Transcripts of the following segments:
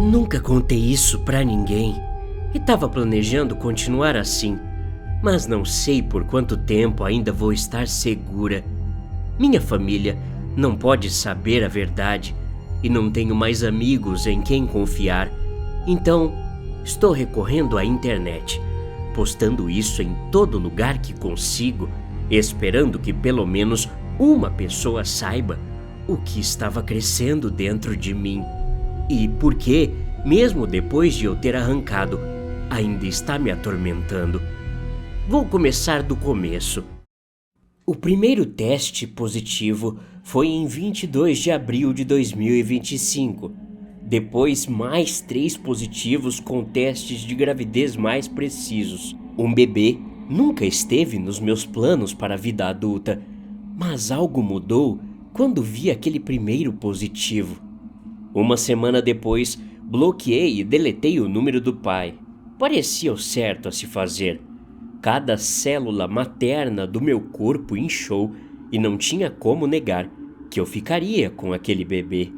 Nunca contei isso pra ninguém e tava planejando continuar assim, mas não sei por quanto tempo ainda vou estar segura. Minha família não pode saber a verdade e não tenho mais amigos em quem confiar, então estou recorrendo à internet, postando isso em todo lugar que consigo, esperando que pelo menos uma pessoa saiba o que estava crescendo dentro de mim e por que, mesmo depois de eu ter arrancado, ainda está me atormentando. Vou começar do começo. O primeiro teste positivo foi em 22 de abril de 2025. Depois, mais 3 positivos com testes de gravidez mais precisos. Um bebê nunca esteve nos meus planos para a vida adulta, mas algo mudou quando vi aquele primeiro positivo. Uma semana depois, bloqueei e deletei o número do pai. Parecia o certo a se fazer. Cada célula materna do meu corpo inchou e não tinha como negar que eu ficaria com aquele bebê.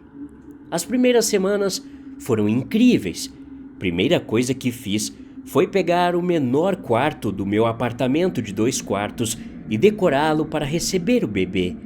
As primeiras semanas foram incríveis. Primeira coisa que fiz foi pegar o menor quarto do meu apartamento de 2 quartos e decorá-lo para receber o bebê.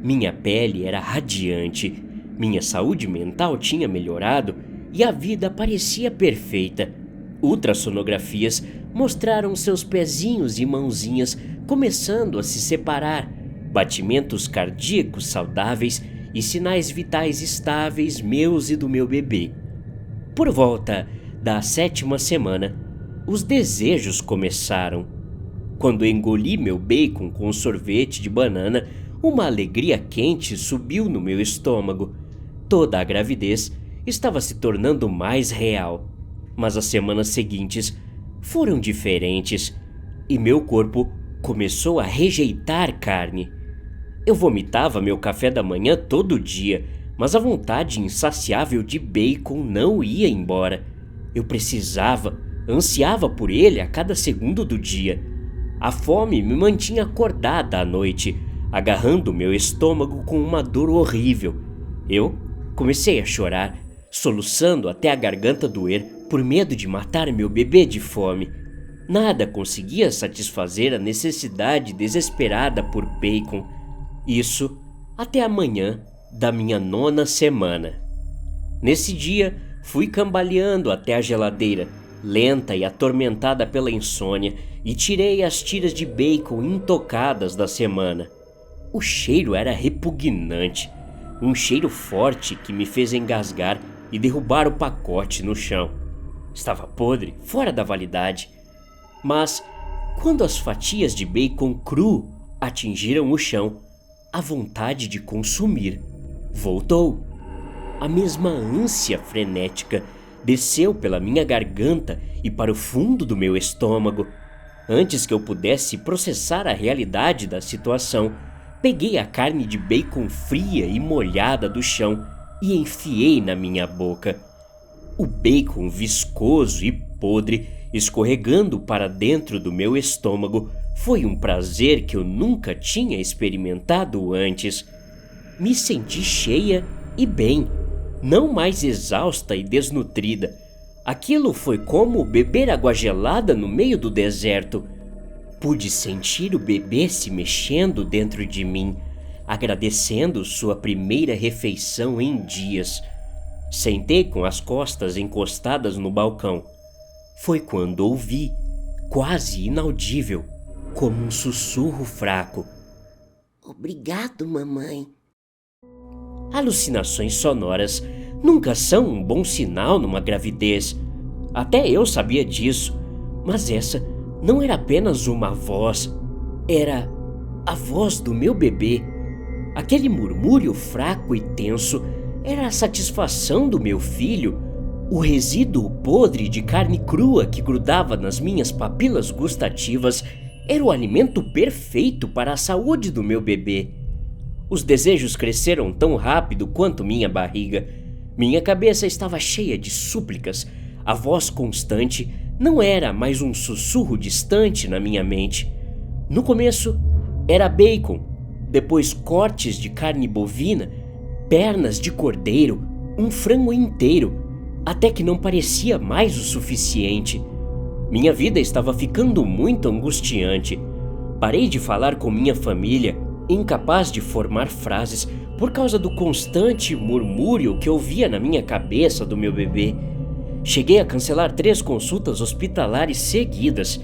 Minha pele era radiante, minha saúde mental tinha melhorado e a vida parecia perfeita. Ultrassonografias mostraram seus pezinhos e mãozinhas começando a se separar, batimentos cardíacos saudáveis e sinais vitais estáveis meus e do meu bebê. Por volta da 7ª semana, os desejos começaram. Quando engoli meu bacon com sorvete de banana, uma alegria quente subiu no meu estômago. Toda a gravidez estava se tornando mais real, mas as semanas seguintes foram diferentes e meu corpo começou a rejeitar carne. Eu vomitava meu café da manhã todo dia, mas a vontade insaciável de bacon não ia embora. Eu ansiava por ele a cada segundo do dia. A fome me mantinha acordada à noite, agarrando meu estômago com uma dor horrível. Eu comecei a chorar, soluçando até a garganta doer por medo de matar meu bebê de fome. Nada conseguia satisfazer a necessidade desesperada por bacon. Isso até a manhã da minha 9ª semana. Nesse dia, fui cambaleando até a geladeira, lenta e atormentada pela insônia, e tirei as tiras de bacon intocadas da semana. O cheiro era repugnante, um cheiro forte que me fez engasgar e derrubar o pacote no chão. Estava podre, fora da validade. Mas, quando as fatias de bacon cru atingiram o chão, a vontade de consumir voltou. A mesma ânsia frenética desceu pela minha garganta e para o fundo do meu estômago. Antes que eu pudesse processar a realidade da situação, peguei a carne de bacon fria e molhada do chão e enfiei na minha boca. O bacon viscoso e podre escorregando para dentro do meu estômago foi um prazer que eu nunca tinha experimentado antes. Me senti cheia e bem, não mais exausta e desnutrida. Aquilo foi como beber água gelada no meio do deserto. Pude sentir o bebê se mexendo dentro de mim, agradecendo sua primeira refeição em dias. Sentei com as costas encostadas no balcão. Foi quando ouvi, quase inaudível, como um sussurro fraco: "Obrigado, mamãe." Alucinações sonoras nunca são um bom sinal numa gravidez. Até eu sabia disso, mas essa não era apenas uma voz, era a voz do meu bebê. Aquele murmúrio fraco e tenso era a satisfação do meu filho. O resíduo podre de carne crua que grudava nas minhas papilas gustativas era o alimento perfeito para a saúde do meu bebê. Os desejos cresceram tão rápido quanto minha barriga. Minha cabeça estava cheia de súplicas. A voz constante não era mais um sussurro distante na minha mente. No começo, era bacon, depois cortes de carne bovina, pernas de cordeiro, um frango inteiro. até que não parecia mais o suficiente. Minha vida estava ficando muito angustiante. Parei de falar com minha família, incapaz de formar frases por causa do constante murmúrio que ouvia na minha cabeça do meu bebê. Cheguei a cancelar 3 consultas hospitalares seguidas.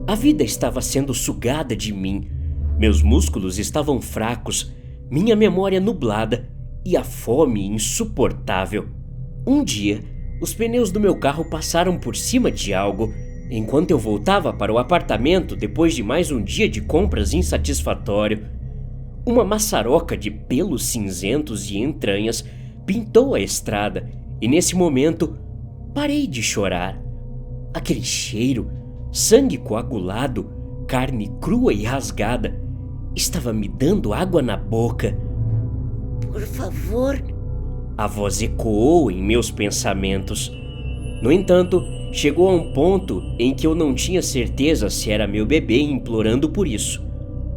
A vida estava sendo sugada de mim. Meus músculos estavam fracos, minha memória nublada e a fome insuportável. Um dia, os pneus do meu carro passaram por cima de algo. Enquanto eu voltava para o apartamento depois de mais um dia de compras insatisfatório, uma maçaroca de pelos cinzentos e entranhas pintou a estrada e nesse momento parei de chorar. Aquele cheiro, sangue coagulado, carne crua e rasgada, estava me dando água na boca. Por favor. A voz ecoou em meus pensamentos. No entanto, chegou a um ponto em que eu não tinha certeza se era meu bebê implorando por isso,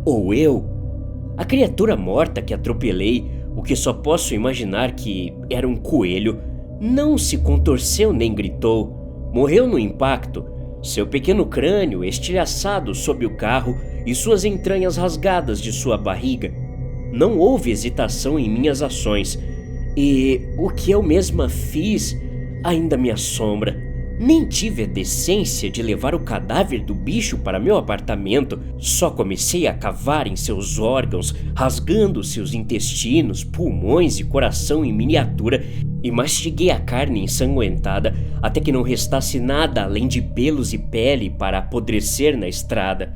ou eu. A criatura morta que atropelei, o que só posso imaginar que era um coelho, não se contorceu nem gritou. Morreu no impacto, seu pequeno crânio estilhaçado sob o carro e suas entranhas rasgadas de sua barriga. Não houve hesitação em minhas ações, e o que eu mesma fiz ainda me assombra. Nem tive a decência de levar o cadáver do bicho para meu apartamento, só comecei a cavar em seus órgãos, rasgando seus intestinos, pulmões e coração em miniatura, e mastiguei a carne ensanguentada até que não restasse nada além de pelos e pele para apodrecer na estrada.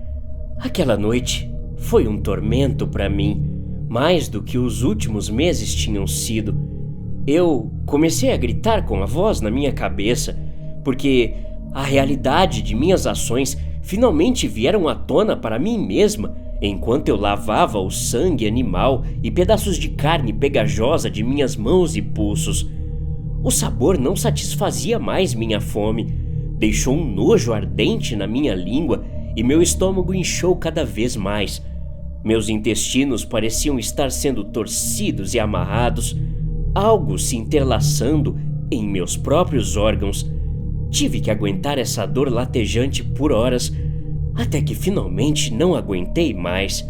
Aquela noite foi um tormento para mim, mais do que os últimos meses tinham sido. Eu comecei a gritar com a voz na minha cabeça, porque a realidade de minhas ações finalmente vieram à tona para mim mesma, enquanto eu lavava o sangue animal e pedaços de carne pegajosa de minhas mãos e pulsos. O sabor não satisfazia mais minha fome, deixou um nojo ardente na minha língua e meu estômago inchou cada vez mais. Meus intestinos pareciam estar sendo torcidos e amarrados, algo se interlaçando em meus próprios órgãos. Tive que aguentar essa dor latejante por horas, até que finalmente não aguentei mais.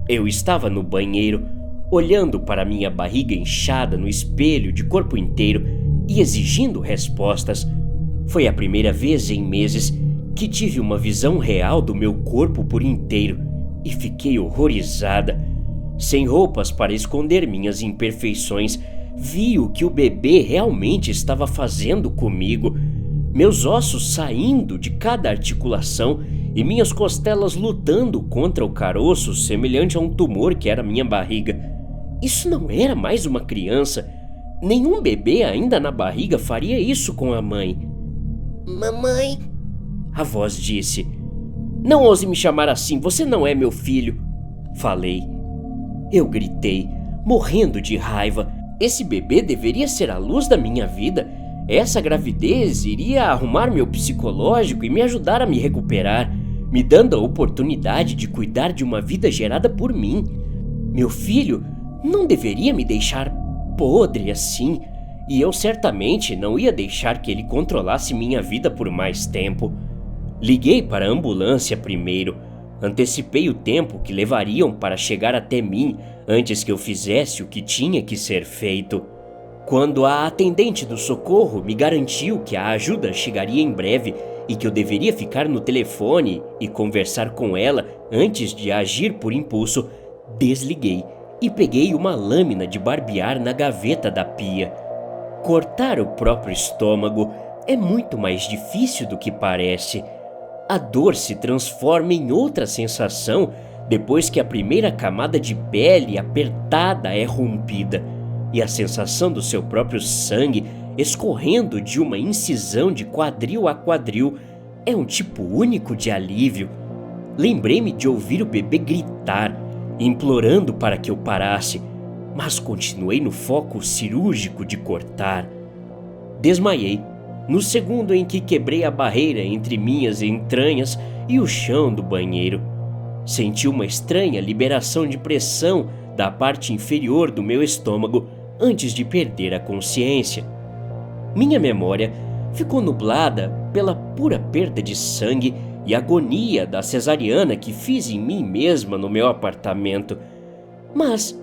Eu estava no banheiro, olhando para minha barriga inchada no espelho de corpo inteiro e exigindo respostas. Foi a primeira vez em meses que tive uma visão real do meu corpo por inteiro e fiquei horrorizada. Sem roupas para esconder minhas imperfeições, vi o que o bebê realmente estava fazendo comigo. Meus ossos saindo de cada articulação e minhas costelas lutando contra o caroço semelhante a um tumor que era minha barriga. Isso não era mais uma criança. Nenhum bebê ainda na barriga faria isso com a mãe. Mamãe, a voz disse. Não ouse me chamar assim, você não é meu filho, falei. Eu gritei, morrendo de raiva. Esse bebê deveria ser a luz da minha vida. Essa gravidez iria arrumar meu psicológico e me ajudar a me recuperar, me dando a oportunidade de cuidar de uma vida gerada por mim. Meu filho não deveria me deixar podre assim, e eu certamente não ia deixar que ele controlasse minha vida por mais tempo. Liguei para a ambulância primeiro. Antecipei o tempo que levariam para chegar até mim antes que eu fizesse o que tinha que ser feito. Quando a atendente do socorro me garantiu que a ajuda chegaria em breve e que eu deveria ficar no telefone e conversar com ela antes de agir por impulso, desliguei e peguei uma lâmina de barbear na gaveta da pia. Cortar o próprio estômago é muito mais difícil do que parece. A dor se transforma em outra sensação depois que a primeira camada de pele apertada é rompida e a sensação do seu próprio sangue escorrendo de uma incisão de quadril a quadril é um tipo único de alívio. Lembrei-me de ouvir o bebê gritar, implorando para que eu parasse, mas continuei no foco cirúrgico de cortar. Desmaiei no segundo em que quebrei a barreira entre minhas entranhas e o chão do banheiro. Senti uma estranha liberação de pressão da parte inferior do meu estômago antes de perder a consciência. Minha memória ficou nublada pela pura perda de sangue e agonia da cesariana que fiz em mim mesma no meu apartamento. Mas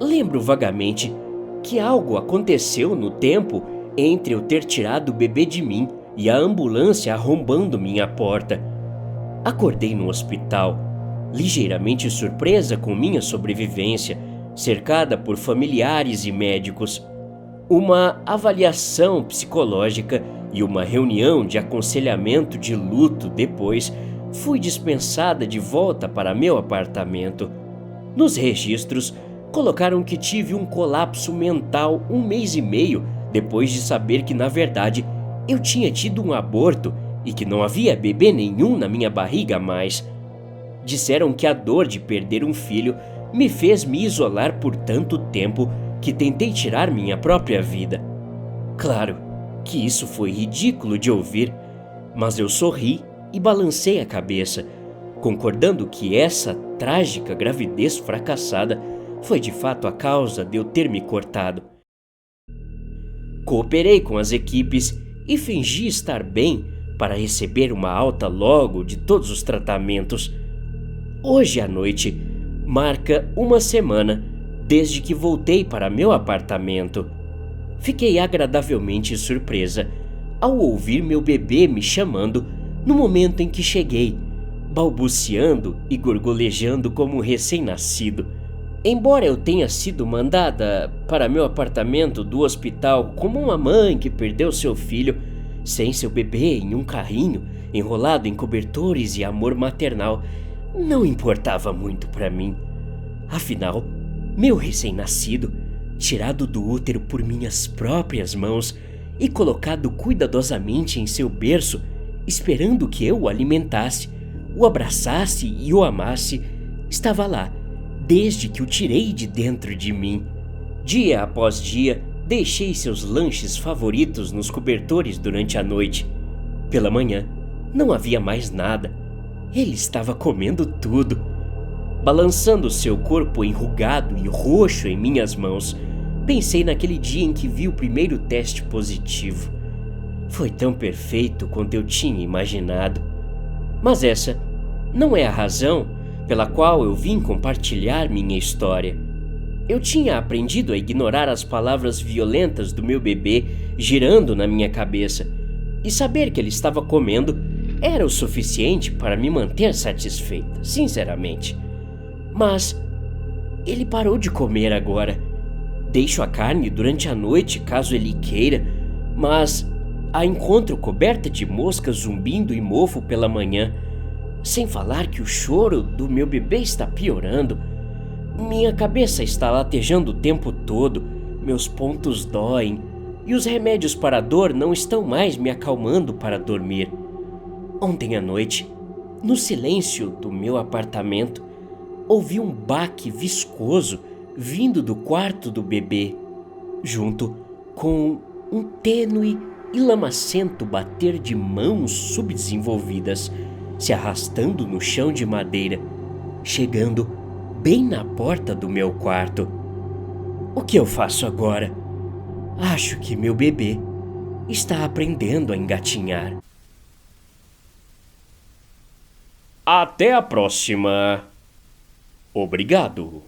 lembro vagamente que algo aconteceu no tempo entre eu ter tirado o bebê de mim e a ambulância arrombando minha porta. Acordei no hospital, ligeiramente surpresa com minha sobrevivência, cercada por familiares e médicos. Uma avaliação psicológica e uma reunião de aconselhamento de luto depois, fui dispensada de volta para meu apartamento. Nos registros, colocaram que tive um colapso mental 1 mês e meio depois de saber que, na verdade, eu tinha tido um aborto e que não havia bebê nenhum na minha barriga mais. Disseram que a dor de perder um filho me fez me isolar por tanto tempo que tentei tirar minha própria vida. Claro que isso foi ridículo de ouvir, mas eu sorri e balancei a cabeça, concordando que essa trágica gravidez fracassada foi de fato a causa de eu ter me cortado. Cooperei com as equipes e fingi estar bem para receber uma alta logo de todos os tratamentos. Hoje à noite marca 1 semana desde que voltei para meu apartamento. Fiquei agradavelmente surpresa ao ouvir meu bebê me chamando no momento em que cheguei, balbuciando e gorgolejando como um recém-nascido. Embora eu tenha sido mandada para meu apartamento do hospital como uma mãe que perdeu seu filho, sem seu bebê em um carrinho, enrolado em cobertores e amor maternal, não importava muito para mim. Afinal, meu recém-nascido, tirado do útero por minhas próprias mãos e colocado cuidadosamente em seu berço, esperando que eu o alimentasse, o abraçasse e o amasse, estava lá, desde que o tirei de dentro de mim. Dia após dia, deixei seus lanches favoritos nos cobertores durante a noite. Pela manhã, não havia mais nada. Ele estava comendo tudo, balançando seu corpo enrugado e roxo em minhas mãos. Pensei naquele dia em que vi o primeiro teste positivo. Foi tão perfeito quanto eu tinha imaginado. Mas essa não é a razão pela qual eu vim compartilhar minha história. Eu tinha aprendido a ignorar as palavras violentas do meu bebê girando na minha cabeça, e saber que ele estava comendo era o suficiente para me manter satisfeita, sinceramente. Mas ele parou de comer agora. Deixo a carne durante a noite caso ele queira, mas a encontro coberta de moscas zumbindo e mofo pela manhã. Sem falar que o choro do meu bebê está piorando. Minha cabeça está latejando o tempo todo, meus pontos doem e os remédios para a dor não estão mais me acalmando para dormir. Ontem à noite, no silêncio do meu apartamento, ouvi um baque viscoso vindo do quarto do bebê, junto com um tênue e lamacento bater de mãos subdesenvolvidas, se arrastando no chão de madeira, chegando bem na porta do meu quarto. O que eu faço agora? Acho que meu bebê está aprendendo a engatinhar. Até a próxima. Obrigado.